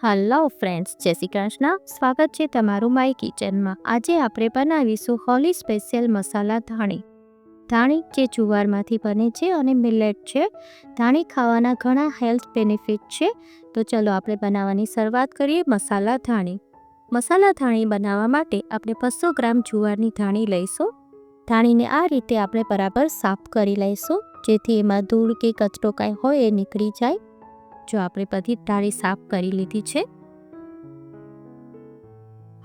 Hello friends, જય શ્રી કૃષ્ણ. સ્વાગત છે તમારું માય કિચનમાં. આજે આપણે બનાવીશું હોલી સ્પેશિયલ મસાલા ધાણી. ધાણી જે જુવારમાંથી બને છે અને મિલેટ છે. ધાણી ખાવાના ઘણા હેલ્થ બેનિફિટ છે. તો ચલો આપણે બનાવવાની શરૂઆત કરીએ. મસાલા ધાણી. મસાલા ધાણી બનાવવા માટે આપણે 200 ગ્રામ જુવારની ધાણી લઈશું. ધાણીને આ રીતે આપણે બરાબર સાફ કરી લઈશું, જેથી એમાં ધૂળ કે કચરો કાંઈ હોય એ નીકળી જાય. જો આપણે બધી ધાણી સાફ કરી લીધી છે.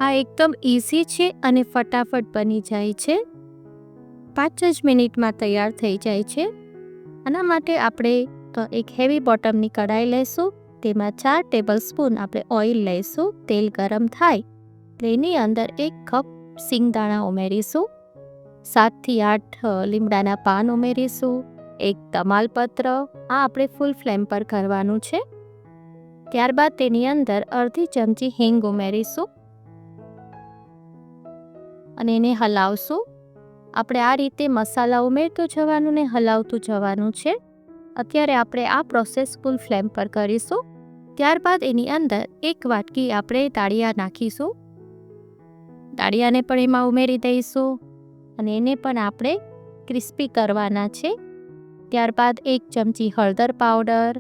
આ એકદમ ઇઝી છે અને ફટાફટ બની જાય છે. 5 જ મિનિટમાં તૈયાર થઈ જાય છે. આના માટે આપણે એક હેવી બોટમની કઢાઈ લઈશું. તેમાં 4 ટેબલ સ્પૂન આપણે ઓઇલ લઈશું. તેલ ગરમ થાય એટલે એની અંદર 1 કપ સિંગદાણા ઉમેરીશું. 7 થી 8 લીમડાના પાન ઉમેરીશું. 1 તમાલપત્ર. આ આપણે ફૂલ ફ્લેમ પર કરવાનું છે. ત્યારબાદ તેની અંદર અડધી ચમચી હિંગ ઉમેરીશું અને એને હલાવશું. આપણે આ રીતે મસાલા ઉમેરતું જવાનું ને હલાવતું જવાનું છે. અત્યારે આપણે આ પ્રોસેસ ફૂલ ફ્લેમ પર કરીશું. ત્યારબાદ એની અંદર 1 વાટકી આપણે દાળિયા નાખીશું. દાળિયાને પણ એમાં ઉમેરી દઈશું અને એને પણ આપણે ક્રિસ્પી કરવાના છે. ત્યારબાદ 1 ચમચી હળદર પાવડર.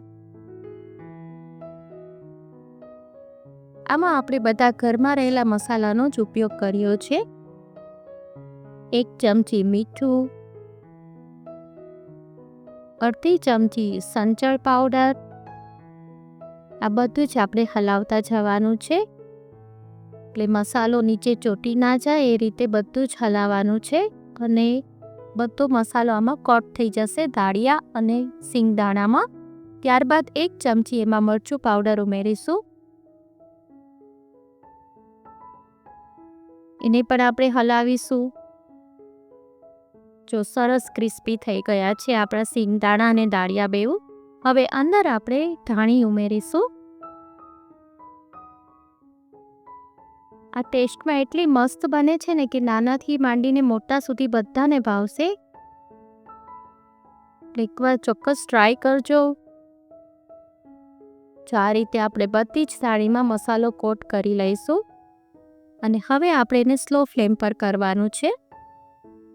આમાં આપણે બધા ઘરમાં રહેલા મસાલાનો જ ઉપયોગ કર્યો છે. 1 ચમચી મીઠું, અડધી ચમચી સંચળ પાવડર. આ બધું જ આપણે હલાવતા જવાનું છે, એટલે મસાલો નીચે ચોટી ના જાય એ રીતે બધું જ હલાવવાનું છે અને બધો મસાલો આમાં કોટ થઈ જશે દાળિયા અને સિંગદાણામાં. ત્યારબાદ 1 ચમચી એમાં મરચું પાવડર ઉમેરીશું. એને પણ આપણે હલાવીશું. જો સરસ ક્રિસ્પી થઈ ગયા છે આપણા સિંગદાણા અને દાળિયા બેઉ. હવે અંદર આપણે ધાણી ઉમેરીશું. આ ટેસ્ટમાં એટલી મસ્ત બને છે ને કે નાનાથી માંડીને મોટા સુધી બધાને ભાવશે. એકવાર ચોક્કસ ટ્રાય કરજો. આ રીતે આપણે બધી જ થાળીમાં મસાલો કોટ કરી લઈશું અને હવે આપણે એને સ્લો ફ્લેમ પર કરવાનું છે.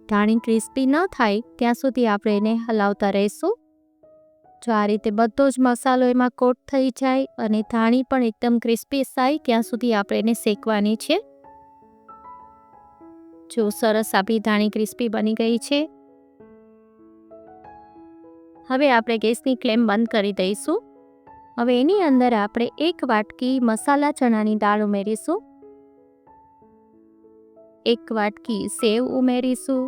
ધાણી ક્રિસ્પી ન થાય ત્યાં સુધી આપણે એને હલાવતા રહીશું. જો આ રીતે બધો જ મસાલો એમાં કોટ થઈ જાય અને ધાણી પણ એકદમ ક્રિસ્પી થાય ત્યાં સુધી આપણે એને શેકવાની છે. જો સરસ આપણી ધાણી ક્રિસ્પી બની ગઈ છે. હવે આપણે ગેસની ફ્લેમ બંધ કરી દઈશું. હવે એની અંદર આપણે 1 વાટકી મસાલા ચણાની દાળ ઉમેરીશું. 1 વાટકી સેવ ઉમેરીશું.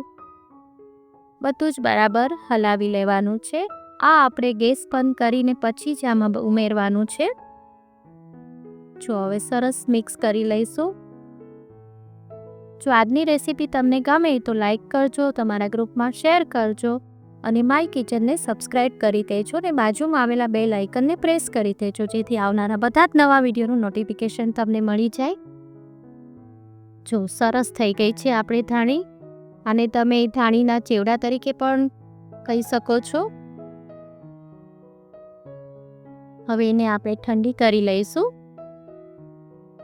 બધું જ બરાબર હલાવી લેવાનું છે. આ આપણે ગેસ બંધ કરીને પછી જ આમાં ઉમેરવાનું છે. જો હવે સરસ મિક્સ કરી લઈશું. જો આજની રેસીપી તમને ગમે તો લાઈક કરજો, તમારા ગ્રુપમાં શેર કરજો અને માય કિચનને સબસ્ક્રાઈબ કરી દેજો અને બાજુમાં આવેલા બેલ આઇકનને પ્રેસ કરી દેજો, જેથી આવનારા બધા જ નવા વિડીયોનું નોટિફિકેશન તમને મળી જાય. જો સરસ થઈ ગઈ છે આપણી ધાણી. અને તમે ધાણીના ચેવડા તરીકે પણ કહી શકો છો. હવે એને આપણે ઠંડી કરી લઈશું.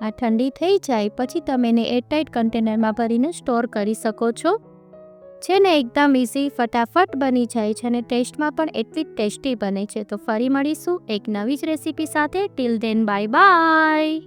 આ ઠંડી થઈ જાય પછી તમે એને એરટાઇટ કન્ટેનરમાં ભરીને સ્ટોર કરી શકો છો. છે ને એકદમ ઇઝી, ફટાફટ બની જાય છે અને ટેસ્ટમાં પણ એટલી જ ટેસ્ટી બને છે. તો ફરી મળીશું એક નવી જ રેસીપી સાથે. Till then bye bye.